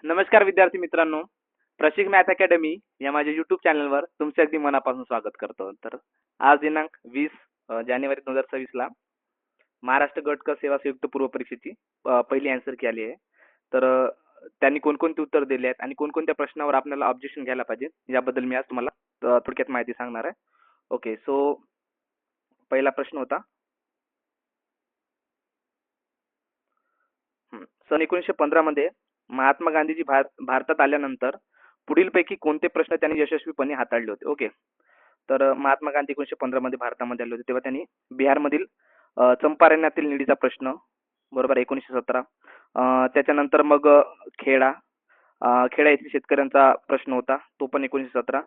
नमस्कार विद्यार्थी मित्रांनो, प्रशिक मॅथ अकॅडमी या माझ्या यूट्यूब चॅनलवर तुमचे अगदी मनापासून स्वागत करतो. तर आज दिनांक 20 जानेवारी 2026 ला महाराष्ट्र गट क सेवा संयुक्त पूर्व परीक्षेची पहिली आन्सर की आली आहे. तर त्यांनी कोणकोणते उत्तर दिले आहेत आणि कोणकोणत्या प्रश्नावर आपल्याला ऑब्जेक्शन घ्यायला पाहिजे याबद्दल मी आज तुम्हाला थोडक्यात माहिती सांगणार आहे. ओके, सो पहिला प्रश्न होता. सन 1915 मध्ये महात्मा गांधीजी भारतात आल्यानंतर पुढीलपैकी कोणते प्रश्न त्यांनी यशस्वीपणे हाताळले होते? ओके, तर महात्मा गांधी 1915 मध्ये भारतामध्ये आले होते तेव्हा त्यांनी बिहारमधील चंपारण्यातील निळीचा प्रश्न, बरोबर, 1917. त्याच्यानंतर मग खेडा येथील शेतकऱ्यांचा प्रश्न होता, तो पण 1917.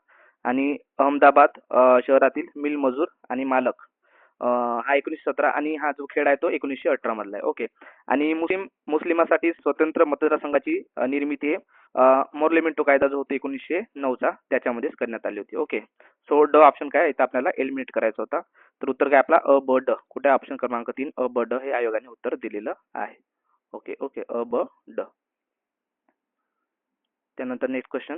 आणि अहमदाबाद शहरातील मिल मजूर आणि मालक, हा 1917. आणि हा जो खेळ आहे तो 1918 मधला आहे. ओके, आणि मुस्लिमासाठी स्वतंत्र मतदारसंघाची निर्मिती मोर्लेमेंटो कायदा जो होता 1909चा त्याच्यामध्येच करण्यात आली होती. ओके, सो ड ऑप्शन काय इथं आपल्याला एलिमिनेट करायचा होता. तर उत्तर काय आपला अ ब ड. कुठे ऑप्शन क्रमांक 3 अ ब ड हे आयोगाने उत्तर दिलेलं आहे. ओके ओके, अ ब ड. त्यानंतर नेक्स्ट क्वेश्चन.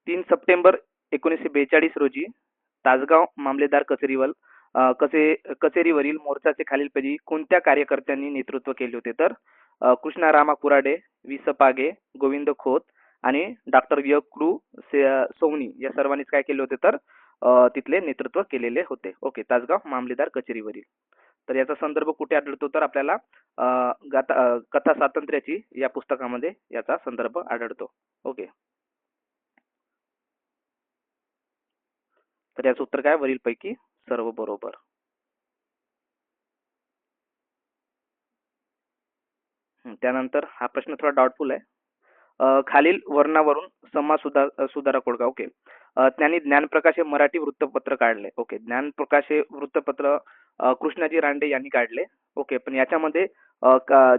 3 सप्टेंबर 1942 रोजी तासगाव मामलेदार कचेरीवरील मोर्चाचे खालीलपैकी कोणत्या कार्यकर्त्यांनी नेतृत्व केले होते? तर कृष्णारामा कुराडे, वि स पागे, गोविंद खोत आणि डॉक्टर य कृ सोमनी या सर्वांनीच काय केले होते? तर तिथले नेतृत्व केलेले होते. ओके, तासगाव मामलेदार कचेरीवरील. तर याचा संदर्भ कुठे आढळतो? तर आपल्याला कथा स्वातंत्र्याची या पुस्तकामध्ये याचा संदर्भ आढळतो. ओके, तर याचं उत्तर काय? वरील पैकी सर्व बरोबर. त्यानंतर हा प्रश्न थोडा डाऊटफुल आहे. खालील वर्णावरून समाज सुधारक ओळखा. ओके, त्यांनी ज्ञानप्रकाश हे मराठी वृत्तपत्र काढले. ओके, ज्ञानप्रकाश हे वृत्तपत्र कृष्णाजी रांडे यांनी काढले. ओके, पण याच्यामध्ये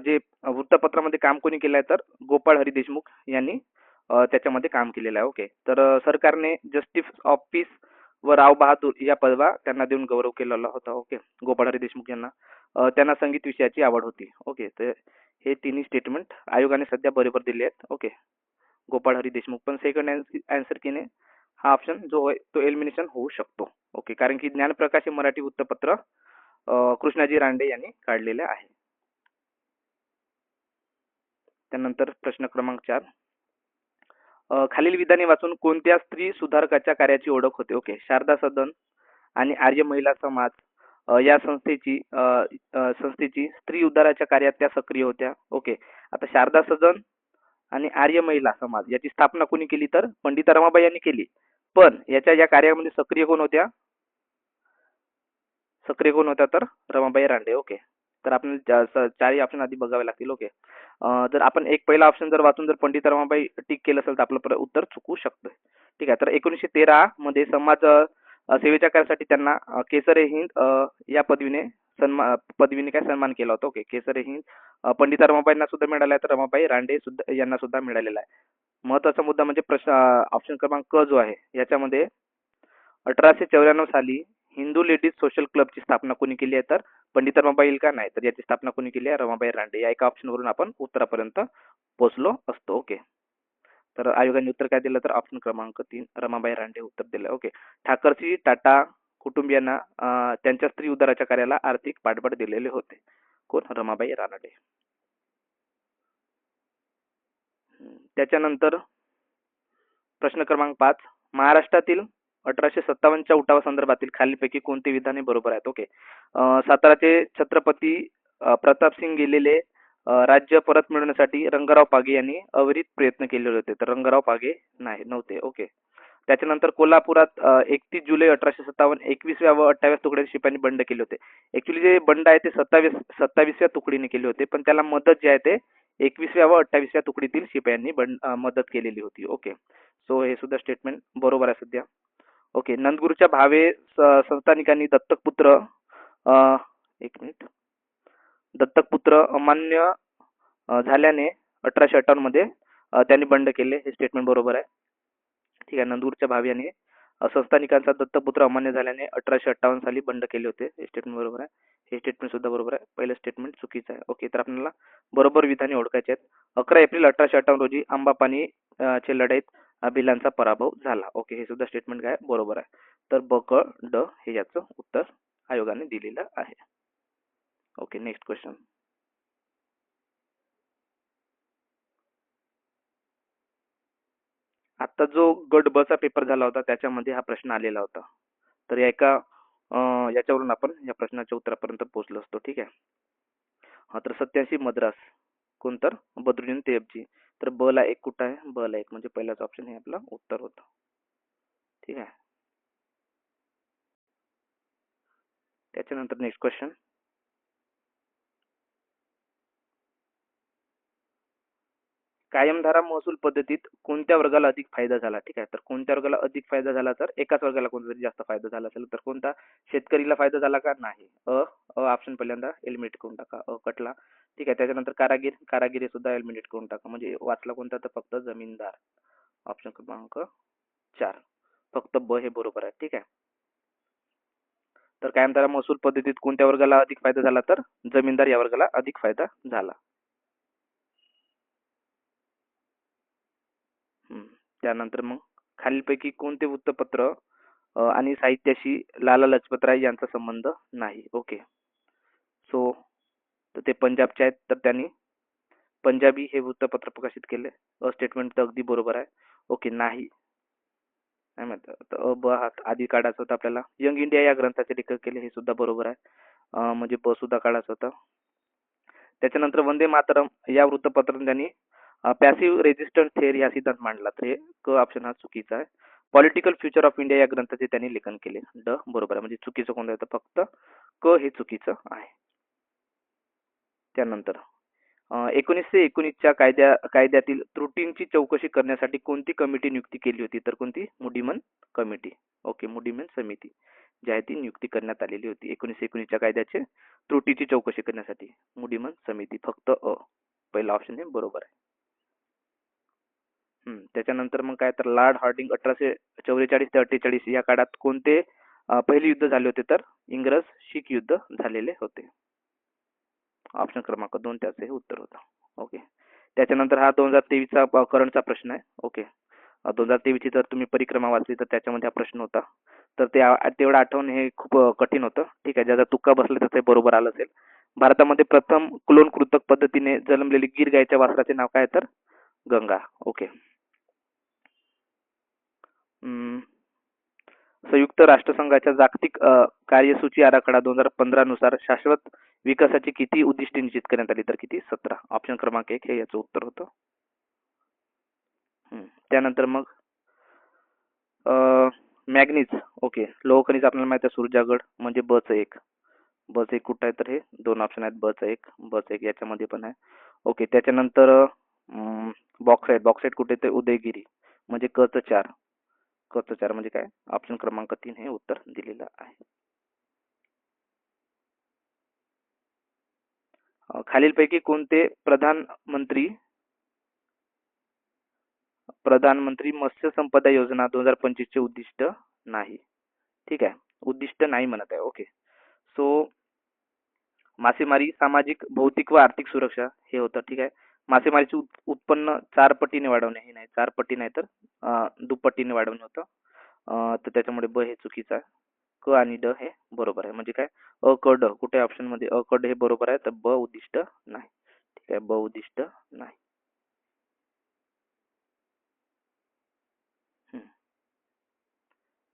जे वृत्तपत्रामध्ये काम कोणी केलं आहे? तर गोपाळ हरी देशमुख यांनी त्याच्यामध्ये काम केलेलं आहे. ओके, तर सरकारने जस्टिस ऑफ पीस व राव बहादूर या पदवा त्यांना देऊन गौरव केलेला होता. ओके, गोपाळ हरी देशमुख यांना. त्यांना संगीत विषयाची आवड होती. ओके, तर हे तिन्ही स्टेटमेंट आयोगाने सध्या बरोबर दिले आहेत. ओके, गोपाळ हरी देशमुख. पण सेकंड आन्सर केने हा ऑप्शन जो आहे तो एलिमिनेशन होऊ शकतो. ओके, कारण की ज्ञानप्रकाश हे मराठी वृत्तपत्र कृष्णाजी रांडे यांनी काढलेले आहे. त्यानंतर प्रश्न क्रमांक 4. खालील विधाने वाचून कोणत्या स्त्री सुधारकाच्या कार्याची ओळख होते? ओके, शारदा सदन आणि आर्य महिला समाज या संस्थेची स्त्री उद्धाराच्या कार्यात त्या सक्रिय होत्या. ओके, आता शारदा सदन आणि आर्य महिला समाज याची स्थापना कोणी केली? तर पंडिता रमाबाई यांनी केली. पण या कार्यामध्ये सक्रिय कोण होत्या? तर रमाबाई रांडे. ओके, तर आपण चारही ऑप्शन आधी बघावे लागतील. ओके, जर आपण एक पहिला ऑप्शन जर वाचून जर पंडिता रमाबाई टिक केलं असेल तर आपलं उत्तर चुकू शकतं. ठीक आहे, तर 1913 मध्ये समाज सेवेच्या कार्यासाठी त्यांना केसर ए हिंद या पदवीने काय सन्मान केला होता. ओके, केसर ए हिंद पंडिता रमाबाईंना सुद्धा मिळाला आहे, तर रमाबाई रांडे सुद्धा यांना सुद्धा मिळालेला आहे. महत्वाचा मुद्दा म्हणजे प्रश्न ऑप्शन क्रमांक क जो आहे याच्यामध्ये 1894 साली हिंदू लेडीज सोशल क्लबची स्थापना कोणी केली आहे? तर पंडिता रमाबाई का नाही, तर याची स्थापना कोणी केली आहे? रमाबाई रांडे. या एका ऑप्शन वरून आपण उत्तरापर्यंत पोहोचलो असतो. ओके, तर आयोगाने उत्तर काय दिलं? तर ऑप्शन क्रमांक 3 रमाबाई रांडे उत्तर दिलं. ओके, ठाकरसी टाटा कुटुंबियांना त्यांच्या स्त्री उद्धाराच्या कार्याला आर्थिक पाठबळ दिलेले होते. कोण? रमाबाई रानडे. त्याच्यानंतर प्रश्न क्रमांक 5. महाराष्ट्रातील 1857च्या उठावा संदर्भातील खालीलपैकी कोणते विधाने बरोबर आहेत? ओके, साताराचे छत्रपती प्रतापसिंग गेलेले राज्य परत मिळवण्यासाठी रंगाराव पागे यांनी अविरत प्रयत्न केलेले होते, तर रंगाराव पागे नव्हते. ओके, त्याच्यानंतर कोल्हापुरात 31 जुलै 1857 21व्या व 28व्या तुकड्याच्या शिपायांनी बंड केले होते. ऍक्च्युली जे बंड आहे ते 27व्या तुकडीने केले होते, पण त्याला मदत जी आहे ते 21व्या व 28व्या तुकडीतील शिपायांनी मदत केलेली होती. ओके, सो हे सुद्धा स्टेटमेंट बरोबर आहे सध्या. ओके, नंदगुरच्या भावे संस्थानिकांनी दत्तक पुत्र अमान्य झाल्याने 1858 मध्ये त्यांनी बंड केले. हे स्टेटमेंट बरोबर आहे. ठीक आहे, नंदगुरच्या भावे यांनी संस्थानिकांचा दत्तपुत्र अमान्य झाल्याने 1858 साली बंड केले होते. हे स्टेटमेंट बरोबर आहे. हे स्टेटमेंट सुद्धा बरोबर आहे. पहिलं स्टेटमेंट चुकीचं आहे. ओके, तर आपल्याला बरोबर विधाने ओळखायचे आहेत. 11 एप्रिल 1858 रोजी आंबापानी च्या लढाईत भिलांचा पराभव झाला. ओके, हे सुद्धा स्टेटमेंट काय बरोबर आहे. तर ब क ड हे याचं उत्तर आयोगाने दिलेलं आहे. Okay, next question. आता जो गट ब चा पेपर झाला होता त्याच्यामध्ये हा प्रश्न आलेला होता. तर या एका याच्यावरून आपण या प्रश्नाच्या उत्तरापर्यंत पोहोचलो असतो. ठीक आहे. हा, तर 87 मद्रास कोण तर बद्रुद्दीन तैयबजी. तर ब ला एक कुठं आहे? ब ला एक म्हणजे पहिलाच ऑप्शन हे आपलं उत्तर होतं. ठीक आहे. त्याच्यानंतर नेक्स्ट क्वेश्चन. कायमधारा महसूल पद्धतीत कोणत्या वर्गाला अधिक फायदा झाला? ठीक आहे. तर कोणत्या वर्गाला अधिक फायदा झाला? तर एकाच वर्गाला कोणतरी जास्त फायदा झाला असेल तर कोणता? शेतकरीला फायदा झाला का? नाही. अ अ ऑप्शन पहिल्यांदा एलिमिनेट करून टाका. अ कटला. ठीक आहे. त्याच्यानंतर कारागीर, कारागिरी सुद्धा एलिमिनेट करून टाका. म्हणजे वाचला कोणता? तर फक्त जमीनदार. ऑप्शन क्रमांक 4. फक्त ब हे बरोबर आहे. ठीक आहे. तर कायमधारा महसूल पद्धतीत कोणत्या वर्गाला अधिक फायदा झाला? तर जमीनदार या वर्गाला अधिक फायदा झाला. हम्म. त्यानंतर मग खालीलपैकी कोणते वृत्तपत्र आणि साहित्याशी लाला लजपतराय यांचा संबंध नाही? ओके, सो तर ते पंजाबचे आहेत. तर त्यांनी पंजाबी हे वृत्तपत्र प्रकाशित केले. स्टेटमेंट तर अगदी बरोबर आहे. ओके, नाही. काय म्हणतात? तर ब हा आधी काढायचा होता आपल्याला. यंग इंडिया या ग्रंथाचे लेखक केले हे सुद्धा बरोबर आहे. म्हणजे ब सुद्धा काढायचं होतं. त्याच्यानंतर वंदे मातरम या वृत्तपत्रात त्यांनी पॅसिव्ह रेजिस्टन्स थेअरी हा सिद्धांत मांडला. तर हे क ऑप्शन हा चुकीचा आहे. पॉलिटिकल फ्युचर ऑफ इंडिया या ग्रंथाचे त्यांनी लेखन केले. ड बरोबर आहे. म्हणजे चुकीचं कोणतं आहे? तर फक्त क हे चुकीचं आहे. त्यानंतर 1919च्या कायद्यातील त्रुटींची चौकशी करण्यासाठी कोणती कमिटी नियुक्ती केली होती? तर कोणती? Muddiman committee. ओके, मुडीमन समिती जी आहे ती नियुक्ती करण्यात आलेली होती 1919च्या कायद्याचे त्रुटीची चौकशी करण्यासाठी. मुडीमन समिती. फक्त अ पहिला ऑप्शन हे बरोबर आहे. त्याच्यानंतर मग काय? तर लॉर्ड हार्डिंग 1844 ते 48 या काळात कोणते पहिले युद्ध झाले होते? तर इंग्रज शीख युद्ध झालेले होते. ऑप्शन क्रमांक 2 त्याचं हे उत्तर होतं. ओके, त्याच्यानंतर हा 2023 चा करंटचा प्रश्न आहे. ओके, 2023 ची जर तुम्ही परिक्रमा वाचली तर त्याच्यामध्ये हा प्रश्न होता. तर ते तेवढं आठवण हे खूप कठीण होतं. ठीक आहे. ज्याचा तुक्का बसला तर ते बरोबर आलं असेल. भारतामध्ये प्रथम क्लोन कृतक पद्धतीने जन्मलेली गीर गायच्या वासराचे नाव काय? तर गंगा. ओके. संयुक्त राष्ट्रसंघाच्या जागतिक कार्यसूची आराखडा 2015 नुसार शाश्वत विकासाची किती उद्दिष्टे निश्चित करण्यात आली? तर किती? 17. ऑप्शन क्रमांक 1 हे याचं उत्तर होतं. त्यानंतर मग मॅग्नीज. ओके, लोह खनिज आपल्याला माहिती आहे सुरजागड म्हणजे ब च एक. ब च एक कुठं आहे? तर हे दोन ऑप्शन आहेत. ब च एक, ब च एक याच्यामध्ये पण आहे. ओके, त्याच्यानंतर बॉक्साईट. बॉक्साईट कुठे? ते उदयगिरी म्हणजे क च 4. क च 4 म्हणजे काय? ऑप्शन क्रमांक 3 हे उत्तर दिलेलं आहे. खालीलपैकी कोणते प्रधानमंत्री मत्स्य संपदा योजना 2025 चे उद्दिष्ट नाही? ठीक आहे, उद्दिष्ट नाही म्हणत आहे. ओके, सो मासेमारी, सामाजिक, भौतिक व आर्थिक सुरक्षा हे होतं. ठीक आहे. मासेमारीचे उत्पन्न 4 पटीने वाढवणे हे नाही. 4 पटी नाही तर दुप्पटीने वाढवणे होतं. तर त्याच्यामुळे ब हे चुकीचं आहे. क आणि ड हे बरोबर आहे. म्हणजे काय? अ क ड कुठे ऑप्शन मध्ये? अ क ड हे बरोबर आहे. तर ब उद्दिष्ट नाही. ठीक आहे, ब उद्दिष्ट नाही. हम्म.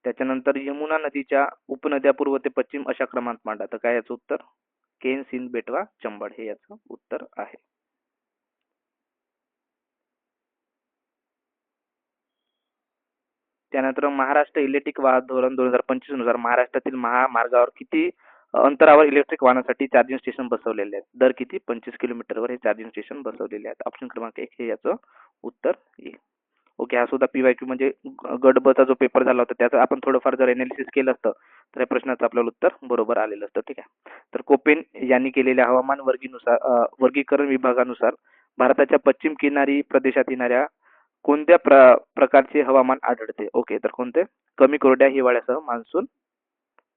त्याच्यानंतर यमुना नदीच्या उपनद्या पूर्व ते पश्चिम अशा क्रमांत मांडा. तर काय याचं उत्तर? केन, सिंध, बेटवा, चंबळ हे याचं उत्तर आहे. त्यानंतर महाराष्ट्र इलेक्ट्रिक वाहन धोरण 2025 नुसार महाराष्ट्रातील महामार्गावर किती अंतरावर इलेक्ट्रिक वाहनासाठी चार्जिंग स्टेशन बसवलेले आहेत? दर किती? 25 किलोमीटरवर हे चार्जिंग स्टेशन बसवलेले आहेत. ऑप्शन क्रमांक 1 हे याचं उत्तर येईल. ओके, हा सुद्धा पीवायक्यू म्हणजे गट ब चा जो पेपर झाला होता त्याचं आपण थोडंफार जर एनालिसिस केलं असतं तर या प्रश्नाचं आपल्याला उत्तर बरोबर आलेलं असतं. ठीक आहे. तर कोपेन यांनी केलेल्या हवामान वर्गीकरण विभागानुसार भारताच्या पश्चिम किनारी प्रदेशात येणाऱ्या कोणत्या प्रकारचे हवामान आढळते? ओके, तर कोणते? कमी कोरड्या हिवाळ्यासह मान्सून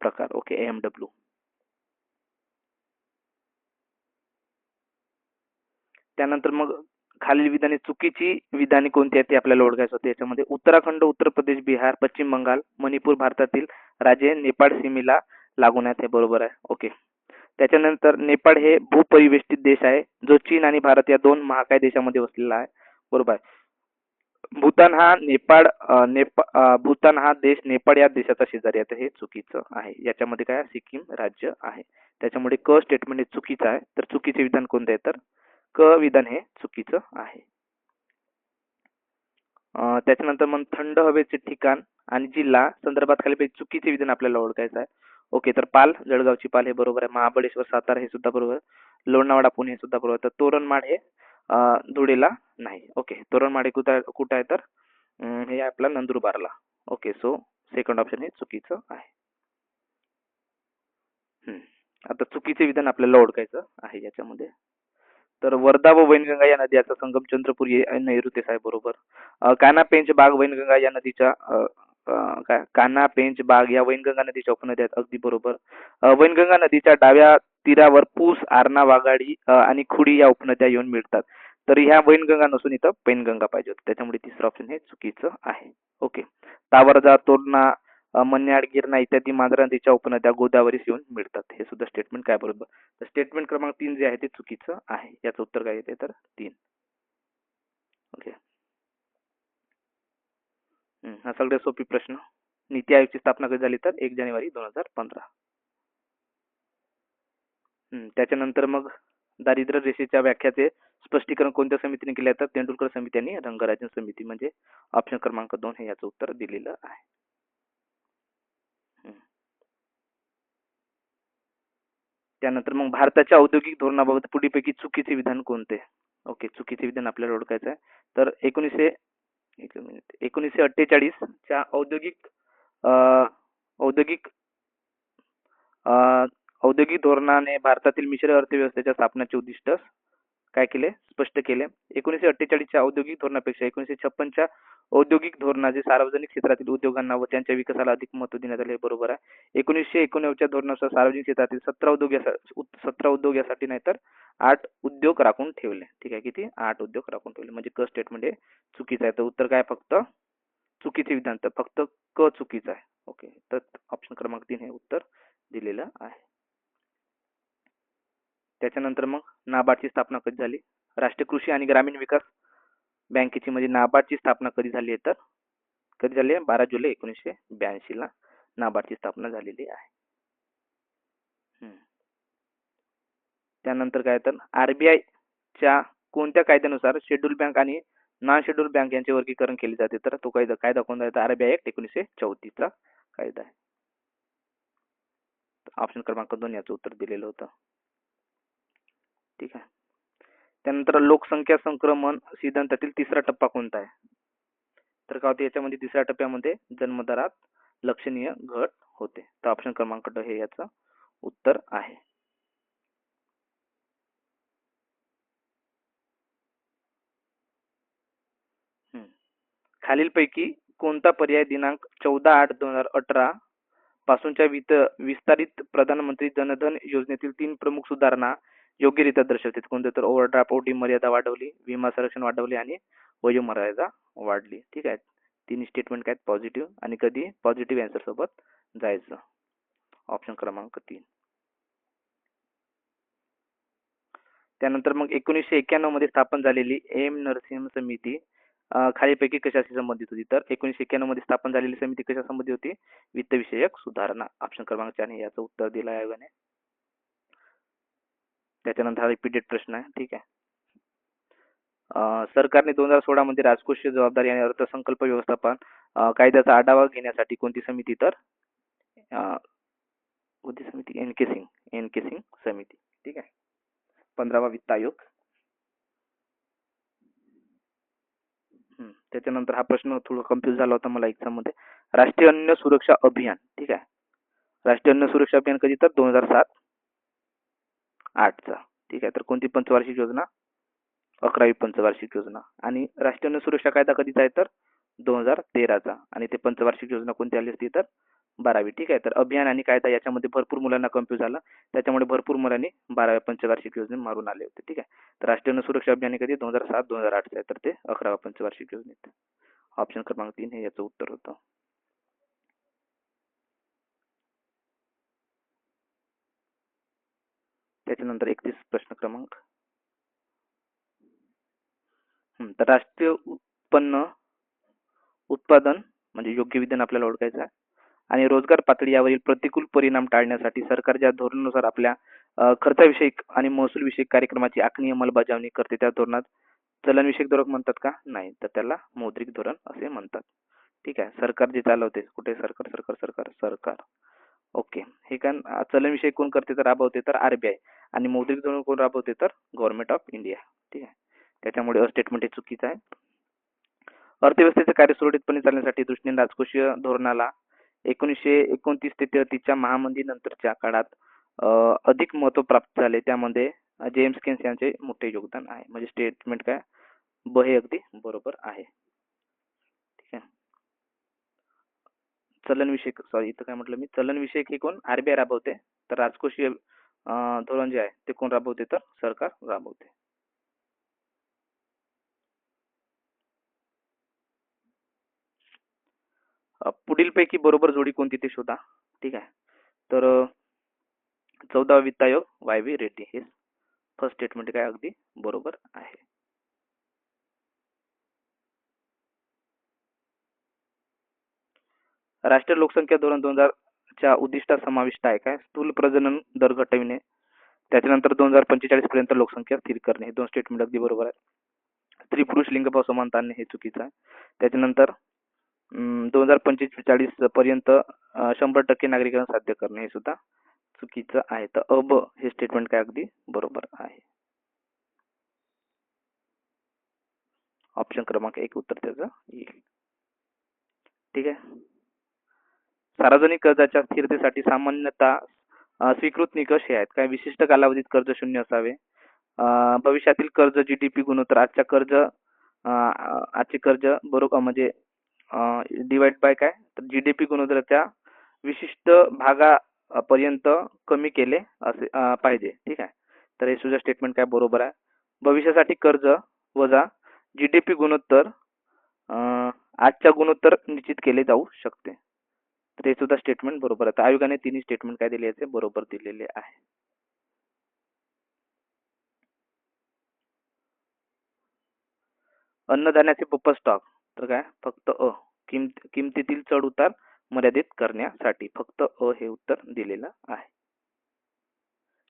प्रकार. Okay, AMW. त्यानंतर मग खालील विधाने चुकीची विधाने कोणती आहेत ते आपल्याला ओळखायचं होते. याच्यामध्ये उत्तराखंड, उत्तर प्रदेश, बिहार, पश्चिम बंगाल, मणिपूर भारतातील राज्य नेपाळ सीमेला लागून आहेत, हे बरोबर आहे. ओके. त्याच्यानंतर नेपाळ हे भूपरिवेष्टित देश आहे जो चीन आणि भारत या दोन महाकाय देशामध्ये वसलेला आहे, बरोबर आहे. भूतान हा भूतान हा देश नेपाळ या देशाचा शेजारी आहे, तर हे चुकीचं आहे. याच्यामध्ये काय आहे? सिक्कीम राज्य आहे. त्याच्यामुळे क स्टेटमेंट हे चुकीचं आहे. तर चुकीचे विधान कोणते आहे? तर क विधान हे चुकीचं आहे. त्याच्यानंतर मग थंड हवेचे ठिकाण आणि जिल्हा संदर्भात खालीलपैकी चुकीचे विधान आपल्याला ओळखायचं आहे. ओके, तर पाल, जळगावची पाल हे बरोबर आहे. महाबळेश्वर, सातारा हे सुद्धा बरोबर आहे. लोणावळा, पुणे हे सुद्धा बरोबर आहे. तर तोरणमाळ हे धुळेला नाही. ओके, तोरणमाळ हे कुठं आहे? तर हे आपला नंदुरबारला. ओके, सो सेकंड ऑप्शन हे चुकीचं आहे. आता चुकीचे विधान आपल्याला ओळखायचं आहे याच्यामध्ये. तर वर्धा व वैनगंगा या नद्यांचा संगम चंद्रपूर नैऋत्य येथे आहे, बरोबर. कान्हा पेंच बाग वैनगंगा या नदीच्या कान्हा पेंच बाग या वैनगंगा नदीच्या उपनद्या आहेत, अगदी बरोबर. वैनगंगा नदीच्या डाव्या तीरावर पूस, आरणा, वाघाडी आणि खुडी या उपनद्या येऊन मिळतात. तर ह्या वैनगंगा नसून इथं पैनगंगा पाहिजे होती, त्याच्यामुळे तिसरं ऑप्शन हे चुकीचं आहे. ओके. तावरजा, तोरणा, मन्याड, गिरणा इत्यादी मांजरा नदीच्या उपनद्या गोदावरीस येऊन मिळतात. हे सुद्धा स्टेटमेंट काय बरोबर? तर स्टेटमेंट क्रमांक 3 जे आहे ते चुकीचं आहे. याचं उत्तर काय येते? तर 3. ओके. हा सगळ्यात सोपी प्रश्न. नीती आयोगची स्थापना कधी झाली? तर 1 जानेवारी 2015. त्याच्यानंतर मग दारिद्र्य रेषेच्या व्याख्याचे स्पष्टीकरण कोणत्या समितीने केले? तर तेंडुलकर समिती आणि रंगराजन समिती, म्हणजे ऑप्शन क्रमांक 2 हे याचं उत्तर दिलेलं आहे. त्यानंतर मग भारताच्या औद्योगिक धोरणाबाबत पुढीलपैकी चुकीचे विधान कोणते? ओके, चुकीचे विधान आपल्याला ओळखायचं आहे. तर 1948 च्या अ, औद्योगिक अ, औद्योगिक धोरणाने भारतातील मिश्र अर्थव्यवस्थेच्या स्थापनेचे उद्दिष्ट काय केले? स्पष्ट केले. 1948च्या औद्योगिक धोरणापेक्षा 1956च्या औद्योगिक धोरणाचे सार्वजनिक क्षेत्रातील उद्योगांना व त्यांच्या विकासाला अधिक महत्त्व देण्यात आले, बरोबर आहे. 1989च्या धोरणानुसार सार्वजनिक क्षेत्रातील 17 उद्योग यासाठी नाही तर 8 उद्योग राखून ठेवले. ठीक आहे, किती? 8 उद्योग राखून ठेवले, म्हणजे क स्टेटमेंट हे चुकीचं आहे. तर उत्तर काय? फक्त चुकीचे विधान, तर फक्त क चुकीचं आहे. ओके, तर ऑप्शन क्रमांक 3 हे उत्तर दिलेलं आहे. त्याच्यानंतर मग नाबार्डची स्थापना कधी झाली? राष्ट्रीय कृषी आणि ग्रामीण विकास बँकेची म्हणजे नाबार्डची स्थापना कधी झाली आहे? तर कधी झाली आहे? 12 जुलै 1982 ला नाबार्डची स्थापना झालेली आहे. त्यानंतर काय? तर आरबीआय च्या कोणत्या कायद्यानुसार शेड्यूल बँक आणि नॉन शेड्यूल बँक यांचे वर्गीकरण केले जाते? तर तो कायदा कोणता आहे? आरबीआय ऍक्ट 1934 चा कायदा आहे. ऑप्शन क्रमांक 2 याचं उत्तर दिलेलं होतं. ठीक आहे. त्यानंतर लोकसंख्या संक्रमण सिद्धांतातील तिसरा टप्पा कोणता आहे? तर काय होते याच्यामध्ये? तिसऱ्या टप्प्यामध्ये जन्मदरात लक्षणीय घट होते. तर ऑप्शन क्रमांक ड हे याचं उत्तर आहे. खालीलपैकी कोणता पर्याय दिनांक 14/8/2018 पासूनच्या विस्तारित प्रधानमंत्री जनधन योजनेतील 3 प्रमुख सुधारणा योग्यरित्या दर्शवते? कोणते? तर ओव्हरड्राफ्ट ओडी मर्यादा वाढवली, विमा संरक्षण वाढवले आणि वयोमर्यादा वाढली. ठीक आहे. तिन्ही स्टेटमेंट काय? पॉझिटिव्ह, आणि कधी पॉझिटिव्ह आन्सर सोबत जायचं. ऑप्शन क्रमांक 3. त्यानंतर मग 1991 मध्ये स्थापन झालेली एम नरसिंह समिती खालीलपैकी कशाशी संबंधित होती? तर 1991 मध्ये स्थापन झालेली समिती कशा संबंधित होती? वित्तविषयक सुधारणा. ऑप्शन क्रमांक 4 हे याचं उत्तर दिलं आहे आयोगाने. त्याच्यानंतर हा रिपीटेड प्रश्न आहे. ठीक आहे. सरकारने 2016 मध्ये राजकोषीय जबाबदारी आणि अर्थसंकल्प व्यवस्थापन कायद्याचा आढावा घेण्यासाठी कोणती समिती? तर कोणती समिती? एन के सिंग समिती. ठीक आहे. 15वा वित्त आयोग. त्याच्यानंतर हा प्रश्न थोडा कन्फ्युज झाला होता मला एक्झाम मध्ये. राष्ट्रीय अन्न सुरक्षा अभियान, ठीक आहे, राष्ट्रीय अन्न सुरक्षा अभियान कधी? तर 2007-8 चा. ठीक आहे. तर कोणती पंचवार्षिक योजना? 11वी पंचवार्षिक योजना. आणि राष्ट्रीय अन्न सुरक्षा कायदा कधीचा आहे तर 2013चा. आणि ते पंचवार्षिक योजना कोणती आली असती तर 12वी. ठीक आहे. तर अभियान आणि कायदा याच्यामध्ये भरपूर मुलांना कन्फ्युज झाला, त्याच्यामुळे भरपूर मुलांनी 12व्या पंचवार्षिक योजने मारून आले होते. ठीक आहे. तर राष्ट्रीय अन्न सुरक्षा अभियान कधी 2007-2008 आहे, तर ते 11व्या पंचवार्षिक योजनेत. ऑप्शन क्रमांक 3 हे याचं उत्तर होतं. त्याच्यानंतर 31 प्रश्न क्रमांक. तर राष्ट्रीय उत्पादन म्हणजे योग्य विधान आपल्याला ओळखायचं आहे. आणि रोजगार पातळी यावरील प्रतिकूल परिणाम टाळण्यासाठी सरकार ज्या धोरणानुसार आपल्या खर्चाविषयक आणि महसूलविषयक कार्यक्रमाची आखणी अंमलबजावणी करते, त्या धोरणात चलनविषयक धोरण म्हणतात का? नाही, तर त्याला मौद्रिक धोरण असे म्हणतात. ठीक आहे. सरकार जे चालवते, कुठे सरकार सरकार सरकार सरकार. ओके. हे कारण चलनविषयक कोण करते तर राबवते तर आरबीआय, आणि मौद्रिक धोरण कोण राबवते तर गव्हर्नमेंट ऑफ इंडिया. ठीक आहे. त्याच्यामुळे स्टेटमेंट हे चुकीचं आहे. अर्थव्यवस्थेचे कार्य सुरळीतपणे चालण्यासाठी दृष्टीने राजकोषीय धोरणाला 1929 ते 33च्या महामंदीनंतरच्या काळात अधिक महत्व प्राप्त झाले. त्यामध्ये जेम्स केन्स यांचे मोठे योगदान आहे. म्हणजे स्टेटमेंट काय ब हे अगदी बरोबर आहे. ठीक आहे. चलनविषयक, सॉरी इथं काय म्हटलं मी, चलनविषयक हे कोण आरबीआय राबवते, तर राजकोषीय धोरण जे आहे ते कोण राबवते तर सरकार राबवते. पुढीलपैकी बरोबर जोडी कोणती ते शोधा. ठीक आहे. तर 14वा वित्त आयोग वाय व्ही रेड्डी, हे फर्स्ट स्टेटमेंट काय अगदी बरोबर आहे. राष्ट्रीय लोकसंख्या धोरण 2000च्या उद्दिष्टात समाविष्ट आहे काय? स्थूल प्रजनन दर घटविणे, त्याच्यानंतर 2045 पर्यंत लोकसंख्या स्थिर करणे. हे दोन स्टेटमेंट अगदी बरोबर आहे. स्त्री पुरुष लिंगभाव समानता आणणे हे चुकीचं आहे. त्याच्यानंतर 2045 पर्यंत 100% नागरीकरण साध्य करणे हे सुद्धा चुकीचं आहे. तर अब हे स्टेटमेंट काय अगदी बरोबर आहे. ऑप्शन क्रमांक 1 उत्तर त्याचं येईल. ठीक आहे. सार्वजनिक कर्जाच्या स्थिरतेसाठी सामान्यतः स्वीकृत निकष हे आहेत काय? विशिष्ट कालावधीत कर्ज शून्य असावे, भविष्यातील कर्ज जीडीपी गुणोत्तर, आजचे कर्ज बरोबर म्हणजे डिवाइड बाय काय तर जीडीपी गुणोत्तराच्या विशिष्ट भागापर्यंत कमी केले असे पाहिजे. ठीक आहे. तर हे सुद्धा स्टेटमेंट काय बरोबर आहे. भविष्यासाठी कर्ज वजा जीडीपी गुणोत्तर आजच्या गुणोत्तर निश्चित केले जाऊ शकते. तर हे सुद्धा स्टेटमेंट बरोबर आहे. आयोगाने तिन्ही स्टेटमेंट काय दिले याचे बरोबर दिलेले आहे. अन्नधान्याचे बफर स्टॉक तर काय फक्त किमतीतील चढ उतार मर्यादित करण्यासाठी, फक्त हे उत्तर दिलेलं आहे.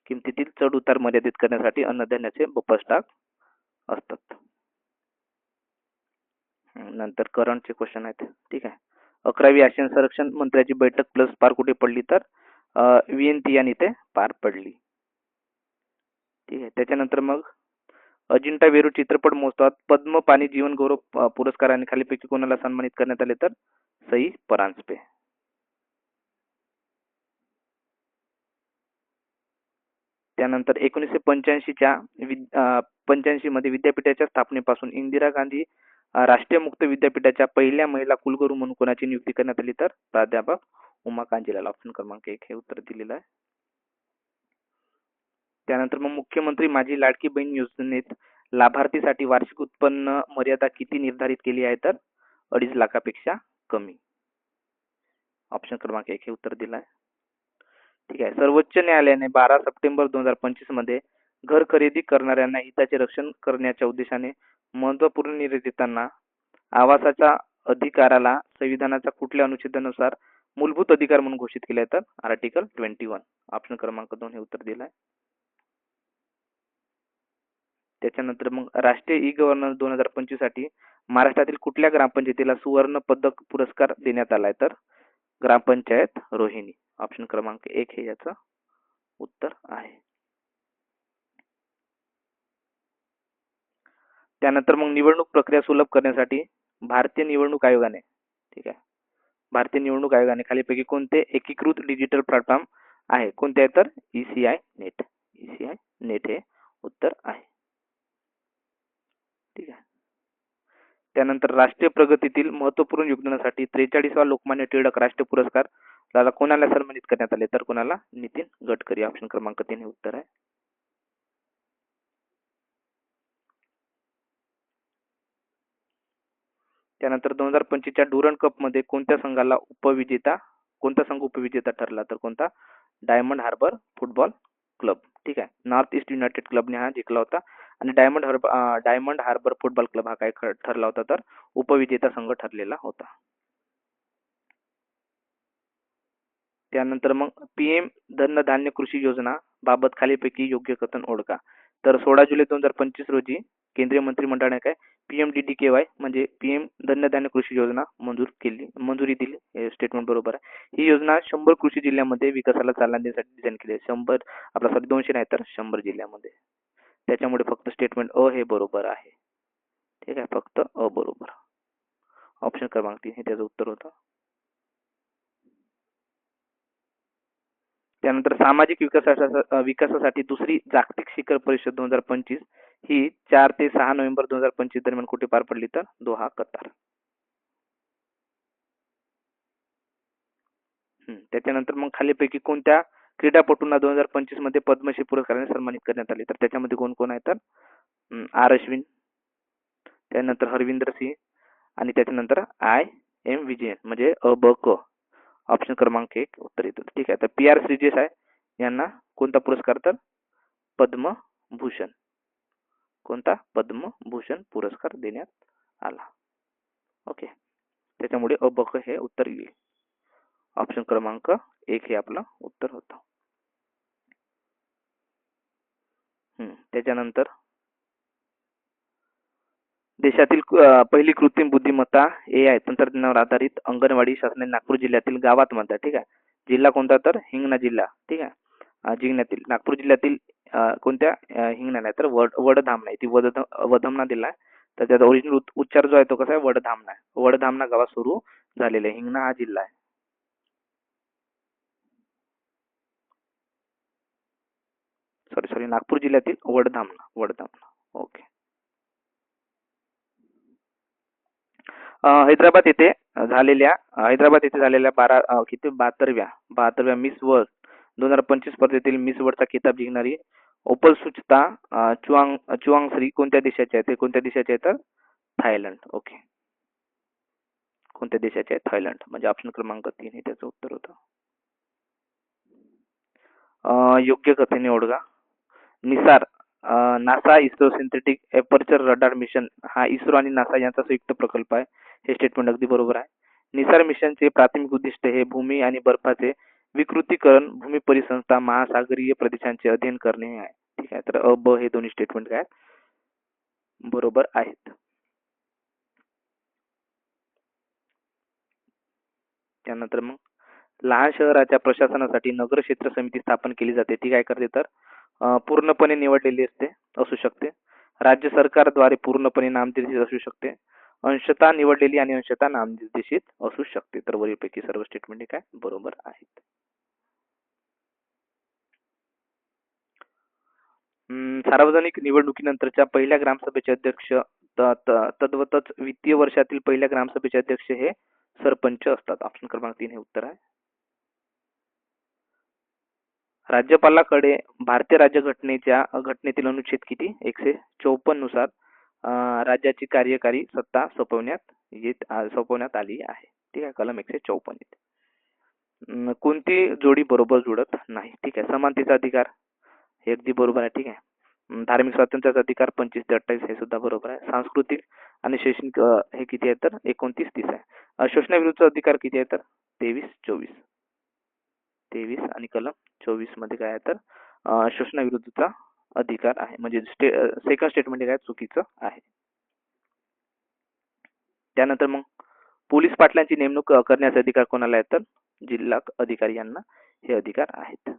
किमतीतील चढ उतार मर्यादित करण्यासाठी अन्नधान्याचे बफर स्टॉक असतात. नंतर करंटचे क्वेश्चन आहेत. ठीक आहे. 11वी आशियान संरक्षण मंत्र्याची बैठक प्लस पार कुठे पडली तर वियंतियान इथे पार पडली. ठीक आहे. त्याच्यानंतर मग अजिंठा वेरूळ चित्रपट महोत्सवात पद्म पाणी जीवन गौरव पुरस्काराने खालीपैकी कोणाला सन्मानित करण्यात आले तर सई परांजपे. त्यानंतर 1985 मध्ये विद्यापीठाच्या स्थापनेपासून इंदिरा गांधी राष्ट्रीय मुक्त विद्यापीठाच्या पहिल्या महिला कुलगुरू म्हणून कोणाची नियुक्ती करण्यात आली तर प्राध्यापक उमा कांजीलाल. ऑप्शन क्रमांक 1 हे उत्तर दिलेलं आहे. त्यानंतर मग मुख्यमंत्री माझी लाडकी बहीण योजनेत लाभार्थीसाठी वार्षिक उत्पन्न मर्यादा किती निर्धारित केली आहे तर 2.5 लाखापेक्षा कमी. ऑप्शन क्रमांक 1 हे उत्तर दिलं आहे. ठीक आहे. सर्वोच्च न्यायालयाने 12 सप्टेंबर 2025 मध्ये घर खरेदी करणाऱ्यांना हिताचे रक्षण करण्याच्या उद्देशाने महत्वपूर्ण निर्णय देताना आवासाच्या अधिकाराला संविधानाच्या कुठल्या अनुच्छेदानुसार मूलभूत अधिकार म्हणून घोषित केले तर आर्टिकल 21. ऑप्शन क्रमांक 2 हे उत्तर दिलं आहे. त्याच्यानंतर मग राष्ट्रीय ई गव्हर्नन्स 2025 साठी महाराष्ट्रातील कुठल्या ग्रामपंचायतीला सुवर्ण पदक पुरस्कार देण्यात आलाय तर ग्रामपंचायत रोहिणी. ऑप्शन क्रमांक 1 हे याचं उत्तर आहे. त्यानंतर मग निवडणूक प्रक्रिया सुलभ करण्यासाठी भारतीय निवडणूक आयोगाने, ठीक आहे, भारतीय निवडणूक आयोगाने खालीपैकी कोणते एकीकृत डिजिटल प्लॅटफॉर्म आहे? कोणते आहे तर ECI नेट. ECI नेट हे उत्तर आहे. ठीक आहे. त्यानंतर राष्ट्रीय प्रगतीतील महत्त्वपूर्ण योगदानासाठी 43वा लोकमान्य टिळक राष्ट्रीय पुरस्कार ला कोणाला सन्मानित करण्यात आले? तर कोणाला? नितीन गडकरी. ऑप्शन क्रमांक 3 हे उत्तर आहे. त्यानंतर 2025च्या डुरंड कप मध्ये कोणत्या संघाला उपविजेता कोणता संघ उपविजेता ठरला? तर कोणता? Diamond Harbour football club. ठीक आहे. नॉर्थ ईस्ट युनायटेड क्लबने हा जिंकला होता आणि डायमंड हार्बर फुटबॉल क्लब हा काय ठरला होता? तर उपविजेता संघ ठरलेला होता. त्यानंतर मग पीएम धनधान्य कृषी योजना बाबत खालीलपैकी योग्य कथन ओळखा. तर 16 जुलै 2025 रोजी केंद्रीय मंत्रिमंडळाने काय PMDDKY म्हणजे पीएम धनधान्य कृषी योजना मंजुरी दिली. हे स्टेटमेंट बरोबर आहे. ही योजना 100 कृषी जिल्ह्यांमध्ये विकासाला चालना देण्यासाठी डिझाईन केली आहे. 100 आपला सॉरी 200 नाही तर 100 जिल्ह्यांमध्ये. त्याच्यामुळे फक्त स्टेटमेंट अ हे बरोबर आहे. ठीक आहे. फक्त अ बरोबर. ऑप्शन क्रमांक 3 हे त्याचं उत्तर होतं. त्यानंतर सामाजिक विकासासाठी दुसरी जागतिक शिखर परिषद 2025 ही 4 ते 6 नोव्हेंबर 2025 दरम्यान कुठे पार पडली? तर दोहा, कतार. त्याच्यानंतर मग खालीपैकी कोणत्या क्रीडापटूंना 2025 मध्ये पद्मश्री पुरस्काराने सन्मानित करण्यात आले? तर त्याच्यामध्ये कोण कोण आहे? तर आर अश्विन, त्यानंतर हरविंदर सिंह आणि त्याच्यानंतर IM विजयन म्हणजे अ ब क. ऑप्शन क्रमांक 1 उत्तर येतं. ठीक आहे. तर PR श्रीजेश आहे यांना कोणता पुरस्कार? तर पद्मभूषण. कोणता? पद्मभूषण पुरस्कार देण्यात आला. ओके. त्याच्यामुळे अ ब क हे उत्तर येईल. ऑप्शन क्रमांक 1 हे आपलं उत्तर होतं. त्याच्यानंतर देशातील पहिली कृत्रिम बुद्धिमत्ता AI तंत्रज्ञानावर आधारित अंगणवाडी शासनाने नागपूर जिल्ह्यातील गावात म्हणतात. ठीक आहे. जिल्हा कोणता? तर हिंगणा जिल्हा. ठीक आहे. जिल्ह्यातील नागपूर जिल्ह्यातील कोणत्या हिंगणा नाही तर वडधाम नाही ती वधमना दिला आहे. तर त्याचा ओरिजिनल उच्चार जो आहे तो कसा आहे? वडधामना आहे. वडधामना गावात सुरू झालेले आहे. हिंगणा हा जिल्हा आहे. सॉरी नागपूर जिल्ह्यातील वडधामना. ओके. हैदराबाद येथे झालेल्या 72व्या मिस वर्ल्ड 2025 स्पर्धेतील मिस वर्ल्डचा किताब जिंकणारी ओपल सुचता चुआंगश्री कोणत्या देशाचे आहे? ते कोणत्या देशाचे आहे? तर थायलंड. ओके. कोणत्या देशाचे आहे? थायलंड. म्हणजे ऑप्शन क्रमांक 3 हे त्याचं उत्तर होतं. योग्य कथेने ओळखा. Nisar NASA ISRO synthetic aperture radar mission हा इस्रो आणि नासा यांचा संयुक्त प्रकल्प आहे. हे स्टेटमेंट अगदी बरोबर आहे. निसार मिशनचे प्राथमिक उद्दिष्ट हे भूमी आणि बर्फाचे विकृतीकरण, भूमी परिसंस्था, महासागरीय प्रदेशांचे अध्ययन करणे हे आहे. ठीक आहे. तर अ ब हे दोन्ही स्टेटमेंट काय बरोबर आहेत. त्यानंतर मग लहान शहराच्या प्रशासनासाठी नगर क्षेत्र समिती स्थापन केली जाते. ती काय करते? तर पूर्णपणे निवडलेली असू शकते. राज्य सरकारद्वारे पूर्णपणे नामनिर्देशित असू शकते. अंशतः निवडलेली आणि अंशतः नामनिर्देशित असू शकते. तर वरीलपैकी सर्व स्टेटमेंट काय बरोबर आहेत. सार्वजनिक निवडणुकीनंतरच्या पहिल्या ग्रामसभेचे अध्यक्ष तद्वतच वित्तीय वर्षातील पहिल्या ग्रामसभेचे अध्यक्ष हे सरपंच असतात. ऑप्शन क्रमांक 3 हे उत्तर आहे. राज्यपालाकडे भारतीय घटनेतील अनुच्छेद किती 154 नुसार राज्याची कार्यकारी सत्ता सोपवण्यात आली आहे. ठीक आहे. कलम 154. कोणती जोडी बरोबर जुळत नाही? ठीक आहे. समानतेचा अधिकार हे अगदी बरोबर आहे. ठीक आहे. धार्मिक स्वातंत्र्याचा अधिकार 25 ते 28 हे सुद्धा बरोबर आहे. सांस्कृतिक आणि शैक्षणिक हे किती आहे? तर 29, 30 आहे. शोषणाविरुद्धचा अधिकार किती आहे? तर 23, 24. 23 आणि कलम 24 मध्ये काय आहे? तर शोषणाविरुद्धचा अधिकार आहे. म्हणजे सेकंड स्टेटमेंट काय चुकीचं आहे. त्यानंतर मग पोलीस पाटलांची नेमणूक करण्याचे अधिकार कोणाला आहे? तर जिल्हा अधिकारी यांना हे अधिकार आहेत.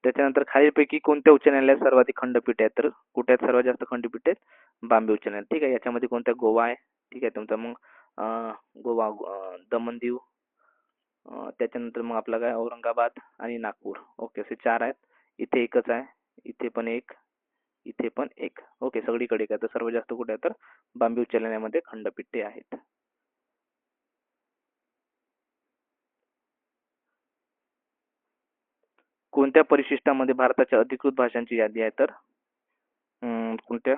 त्याच्यानंतर खालीलपैकी कोणत्या उच्च न्यायालयात सर्वाधिक खंडपीठ आहेत? तर कुठे आहेत सर्वात जास्त खंडपीठ आहेत? बॉम्बे उच्च न्यायालय. ठीक आहे. याच्यामध्ये कोणत्या? गोवा आहे. ठीक आहे. तुमचा मग गोवा, दमण दीव, त्याच्यानंतर मग आपला काय औरंगाबाद आणि नागपूर. ओके. असे 4 आहेत. इथे एकच आहे. इथे पण एक, इथे पण एक. ओके, सगळीकडे काय तर सर्वात जास्त कुठे आहे तर बांबी उचलण्यामध्ये खंडपीठे आहेत. कोणत्या परिशिष्टामध्ये भारताच्या अधिकृत भाषांची यादी आहे तर कोणत्या?